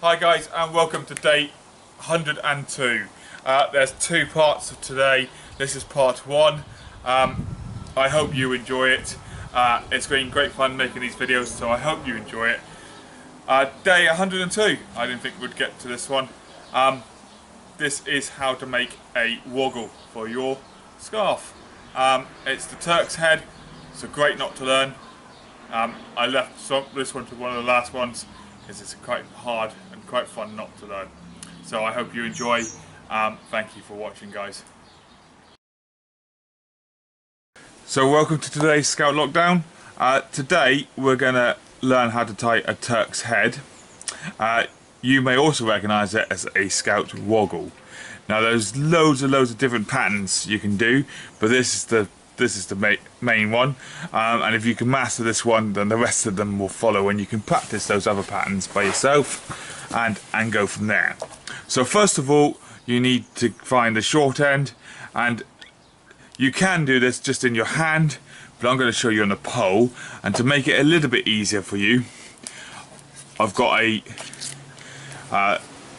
Hi guys, and welcome to day 102. There's two parts of today. This is part one. I hope you enjoy it. It's been great fun making these videos, so I hope you enjoy it. Day 102. I didn't think we'd get to this one. This is how to make a woggle for your scarf. It's the Turk's head. It's a great knot to learn. I left this one to one of the last ones because it's quite hard and quite fun knot to learn. So I hope you enjoy. Thank you for watching, guys. So welcome to today's Scout Lockdown. Today we're going to learn how to tie a Turk's head. You may also recognise it as a Scout woggle. Now there's loads of different patterns you can do, but this is the main one, and if you can master this one, then the rest of them will follow, and you can practice those other patterns by yourself and go from there. So first of all, you need to find the short end, and you can do this just in your hand, but I'm going to show you on the pole. And to make it a little bit easier for you, I've got a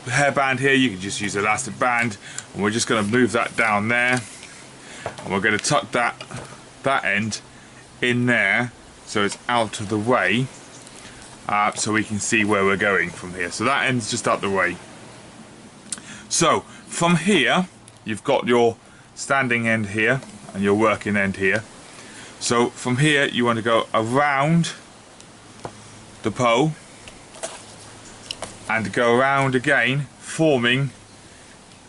hairband here. You can just use elastic band, and we're just going to move that down there, and we're going to tuck that end in there so it's out of the way, so we can see where we're going from here. So that end's just out the way. So from here you've got your standing end here and your working end here. So from here you want to go around the pole and go around again, forming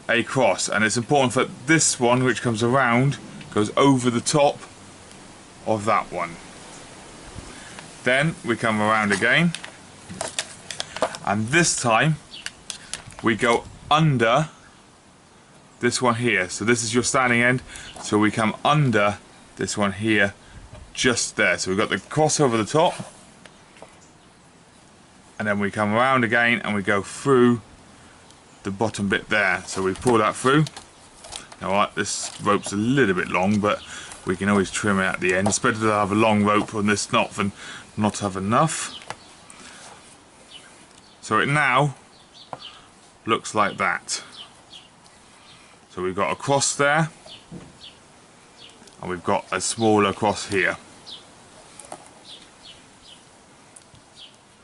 a cross. And it's important that this one, which comes around, goes over the top of that one. Then we come around again, and this time we go under this one here. So this is your standing end, so we come under this one here, just there. So we've got the cross over the top, and then we come around again and we go through the bottom bit there. So we pull that through. Now this rope's a little bit long, but we can always trim it at the end. It's better to have a long rope on this knot than not have enough. So it now looks like that. So we've got a cross there, and we've got a smaller cross here.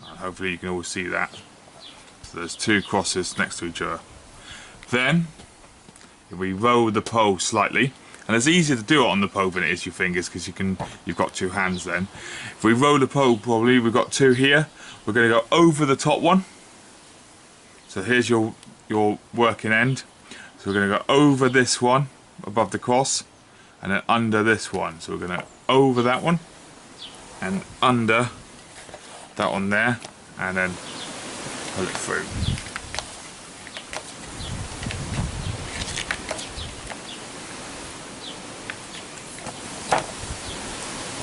And hopefully you can all see that. So there's two crosses next to each other. Then if we roll the pole slightly, and it's easier to do it on the pole than it is your fingers, because you've got two hands then. If we roll the pole properly, we've got two here. We're going to go over the top one. So here's your working end. So we're going to go over this one above the cross, and then under this one. So we're going to over that one and under that one there, and then pull it through.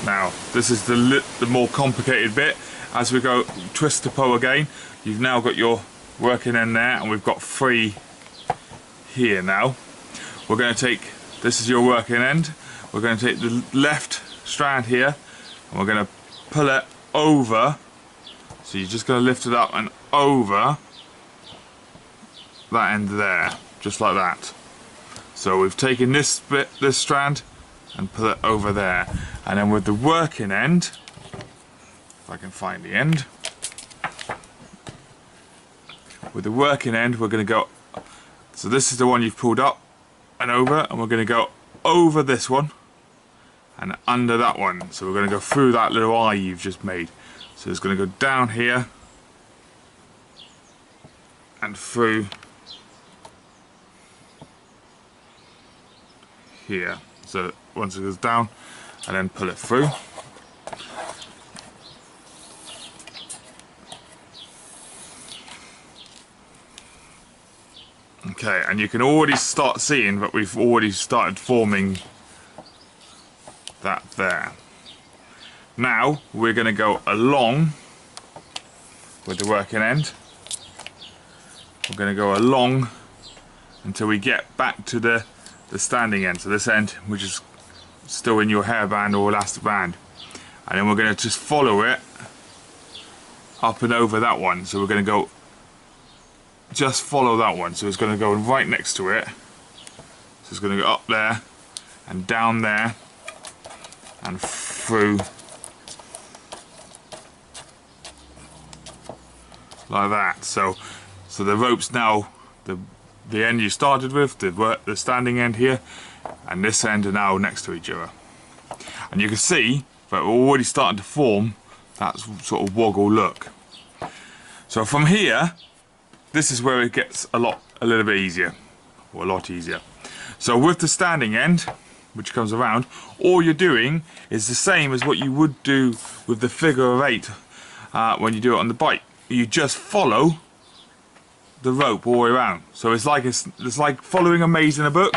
Now this is the more complicated bit. As we go twist the pole again, you've now got your working end there, and we've got three here now. We're going to take, this is your working end, we're going to take the left strand here, and we're going to pull it over. So you're just going to lift it up and over that end there, just like that. So we've taken this bit, this strand, and pull it over there. And then with the working end, if I can find the end, with the working end we're going to go, so this is the one you've pulled up and over, and we're going to go over this one and under that one. So we're going to go through that little eye you've just made. So it's going to go down here and through here. So once it goes down, and then pull it through. Okay, and you can already start seeing that we've already started forming that there. Now we're going to go along with the working end. We're going to go along until we get back to the standing end, so this end which is still in your hairband or elastic band, and then we're going to just follow it up and over that one. So we're going to go just follow that one. So it's going to go right next to it. So it's going to go up there and down there and through like that. So the rope's now the end you started with, the standing end here, and this end are now next to each other. And you can see that we're already starting to form that sort of woggle look. So from here, this is where it gets a little bit easier, or a lot easier. So with the standing end, which comes around, all you're doing is the same as what you would do with the figure of 8 when you do it on the bike. You just follow the rope all the way around. So it's like following a maze in a book,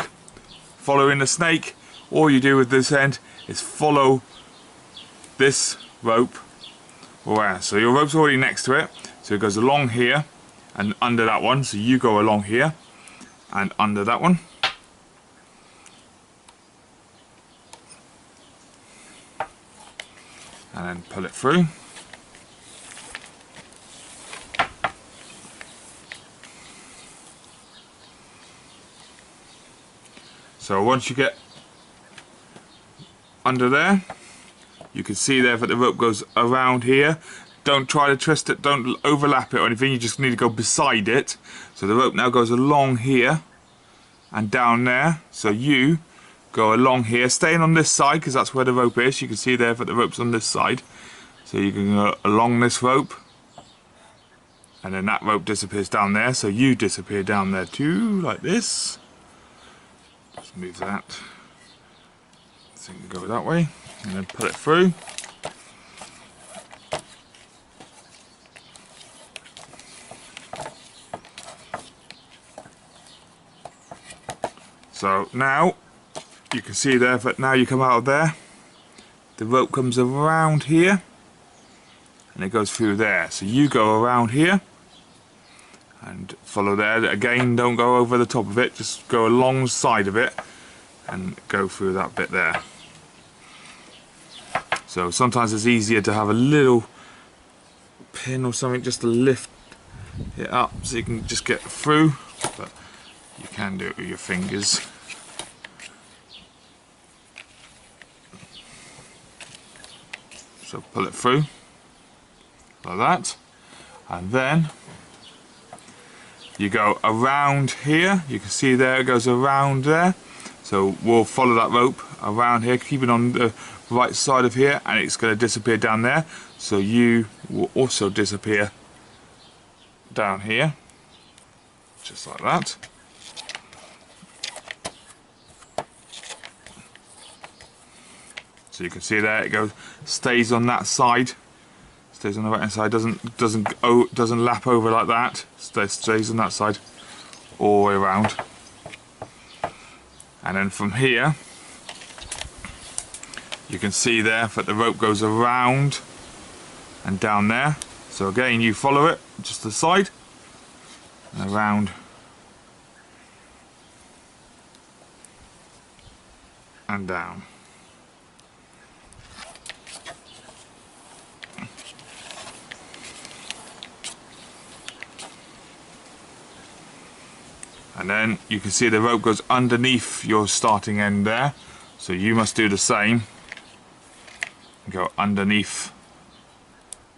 following the snake. All you do with this end is follow this rope all around. So your rope's already next to it, so it goes along here and under that one. So you go along here and under that one. And then pull it through. So once you get under there, you can see there that the rope goes around here. Don't try to twist it, don't overlap it or anything, you just need to go beside it. So the rope now goes along here and down there. So you go along here, staying on this side because that's where the rope is. You can see there that the rope's on this side. So you can go along this rope, and then that rope disappears down there. So you disappear down there too, like this. Just move that. So you can go that way, and then pull it through. So now you can see there that now you come out of there, the rope comes around here and it goes through there. So you go around here and follow there. Again, don't go over the top of it, just go alongside of it and go through that bit there. So sometimes it's easier to have a little pin or something just to lift it up so you can just get through, but you can do it with your fingers. So pull it through like that, and then you go around here. You can see there it goes around there, so we'll follow that rope around here, keep it on the right side of here, and it's going to disappear down there. So you will also disappear down here, just like that. So you can see there it goes, stays on that side, stays on the right hand side, doesn't lap over like that, stays on that side all the way around. And then from here you can see there that the rope goes around and down there. So again, you follow it just the side and around and down. And then you can see the rope goes underneath your starting end there, so you must do the same. Go underneath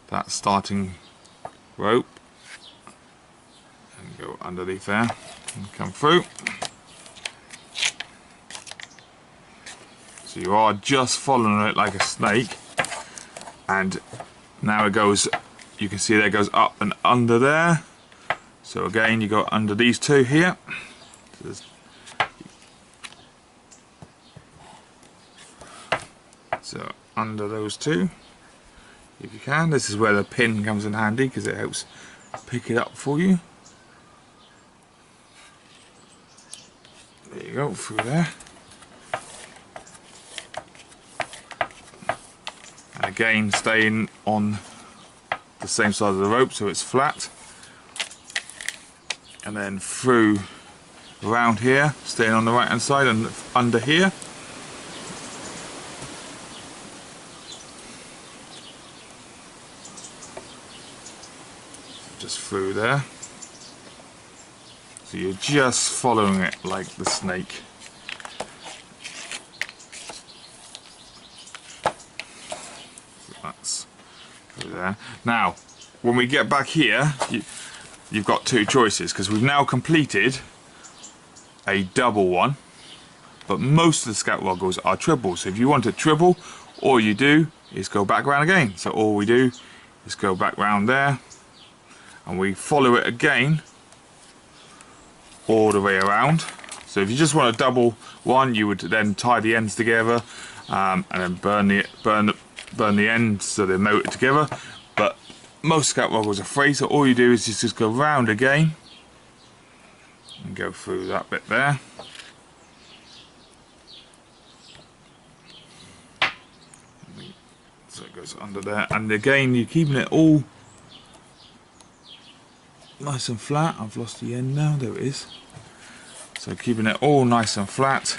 that starting rope and go underneath there and come through. So you are just following it like a snake, and now it goes, you can see there it goes up and under there. So again, you go under these two here. So under those two, if you can. This is where the pin comes in handy because it helps pick it up for you. There you go, through there. And again, staying on the same side of the rope so it's flat. And then through around here, staying on the right hand side and under here. Just through there. So you're just following it like the snake. So that's through there. Now, when we get back here, you've got two choices, because we've now completed a double one, but most of the scout woggles are triple. So if you want a triple, all you do is go back round again. So all we do is go back round there, and we follow it again all the way around. So if you just want a double one, you would then tie the ends together and then burn the ends so they're motored together. But most scout woggles are free, so all you do is just go round again and go through that bit there. So it goes under there, and again you're keeping it all nice and flat. I've lost the end now, there it is. So keeping it all nice and flat.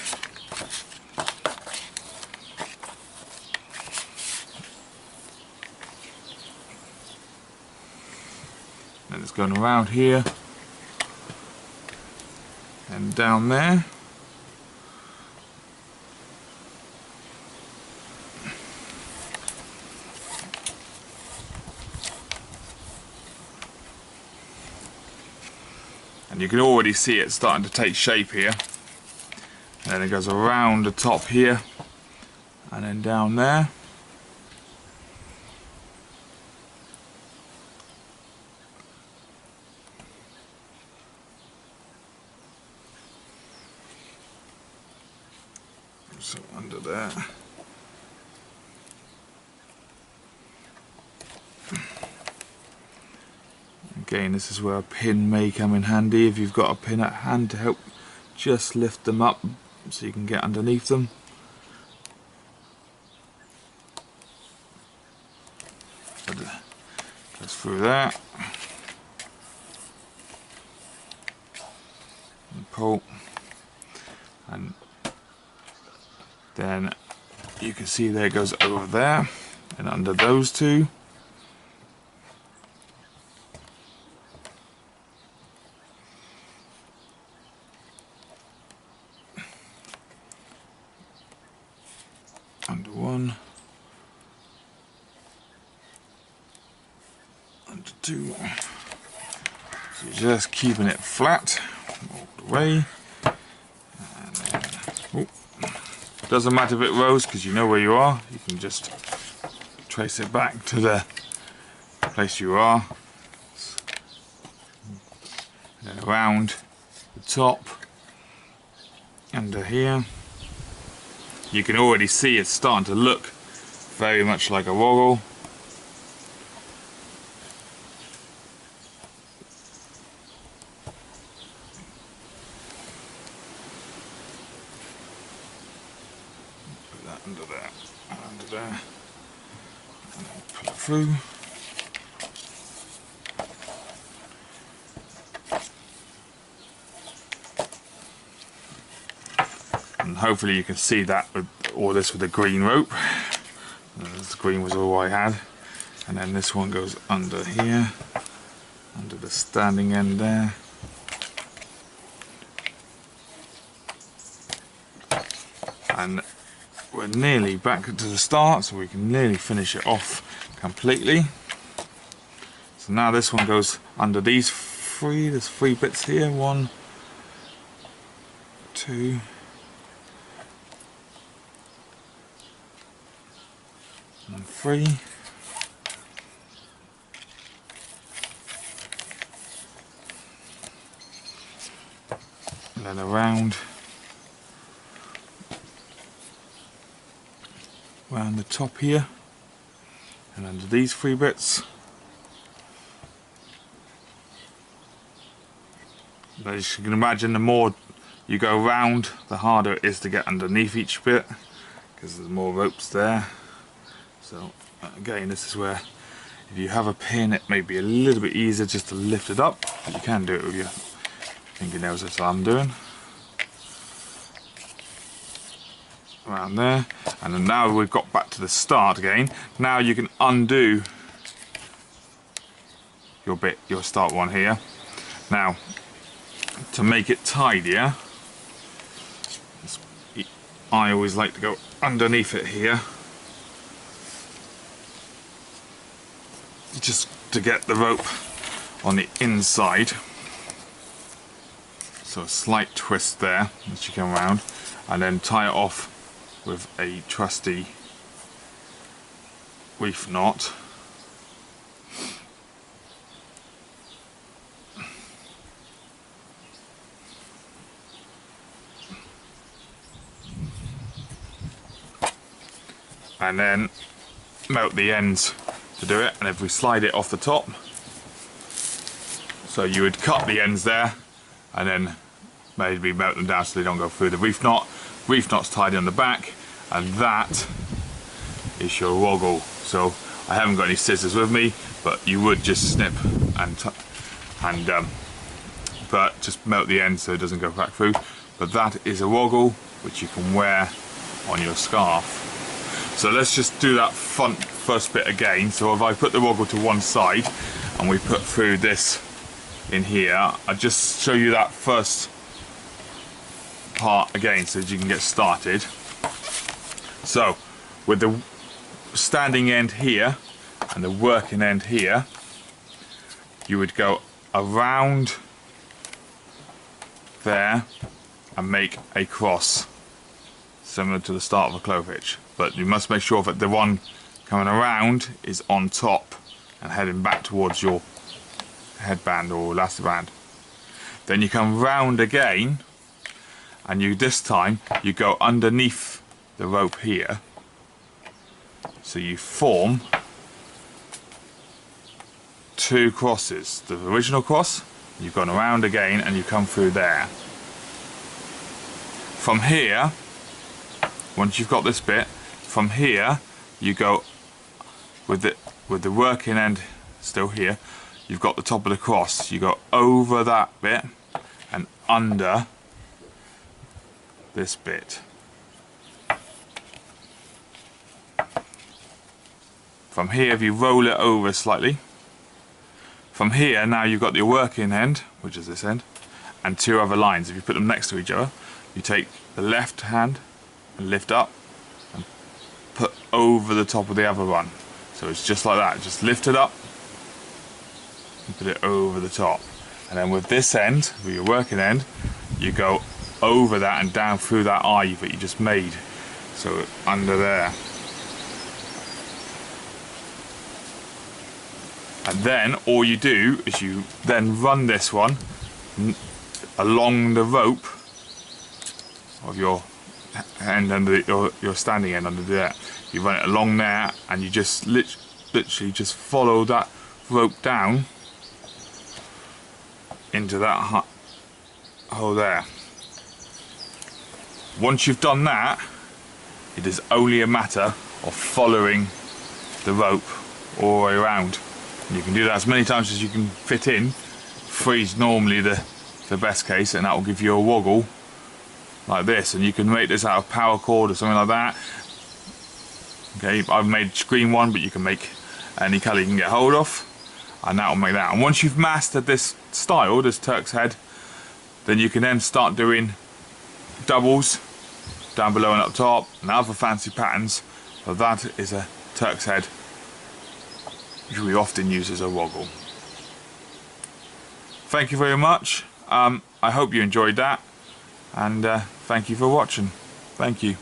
And it's going around here and down there. And you can already see it starting to take shape here. And then it goes around the top here and then down there. So under there. Again, this is where a pin may come in handy if you've got a pin at hand to help just lift them up so you can get underneath them. Goes through there. And pull. And then you can see there it goes over there and under those two. Under one, under two. So you're just keeping it flat all the way. And then, oh, doesn't matter if it rolls because you know where you are. You can just trace it back to the place you are. And then around the top, under here. You can already see it's starting to look very much like a woggle. Put that under there, and under there, and then pull it through. And hopefully you can see that with all this with the green rope. The green was all I had. And then this one goes under here, under the standing end there. And we're nearly back to the start, so we can nearly finish it off completely. So now this one goes under these three, there's three bits here, 1, 2, and 3. And then around the top here, and under these 3 bits. But as you can imagine, the more you go round, the harder it is to get underneath each bit, because there's more ropes there. So again, this is where if you have a pin, it may be a little bit easier just to lift it up, but you can do it with your fingernails, as I'm doing. Around there, and then now we've got back to the start again. Now you can undo your bit, your start one here. Now, to make it tidier, I always like to go underneath it here, just to get the rope on the inside. So a slight twist there as you come around, and then tie it off with a trusty reef knot. And then melt the ends to do it, and if we slide it off the top, so you would cut the ends there and then maybe melt them down so they don't go through the reef knot. Reef knot's tied on the back, and that is your woggle. So I haven't got any scissors with me, but you would just snip but just melt the end so it doesn't go back through. But that is a woggle which you can wear on your scarf. So let's just do that first bit again. So if I put the woggle to one side and we put through this in here, I'll just show you that first part again so that you can get started. So with the standing end here and the working end here, you would go around there and make a cross similar to the start of a clove hitch, but you must make sure that the one coming around is on top and heading back towards your headband or elastic band. Then you come round again, and this time you go underneath the rope here, so you form two crosses. The original cross, you've gone around again and you come through there. From here, once you've got this bit, from here you go with the working end still here, you've got the top of the cross, you go over that bit and under this bit. From here, if you roll it over slightly, from here now you've got your working end, which is this end, and two other lines. If you put them next to each other, you take the left hand and lift up and put over the top of the other one. So it's just like that, just lift it up and put it over the top. And then with this end, with your working end, you go over that and down through that eye that you just made, so under there. And then all you do is you then run this one along the rope of your end under your standing end under there. You run it along there, and you just literally just follow that rope down into that hole there. Once you've done that, it is only a matter of following the rope all the way around. And you can do that as many times as you can fit in. 3's normally the best case, and that will give you a woggle like this. And you can make this out of paracord or something like that. Okay, I've made green one, but you can make any colour you can get hold of, and that will make that. And once you've mastered this style, this Turk's head, then you can then start doing doubles down below and up top and other fancy patterns. But that is a Turk's head, which we often use as a woggle. Thank you very much. I hope you enjoyed that, and thank you for watching. Thank you.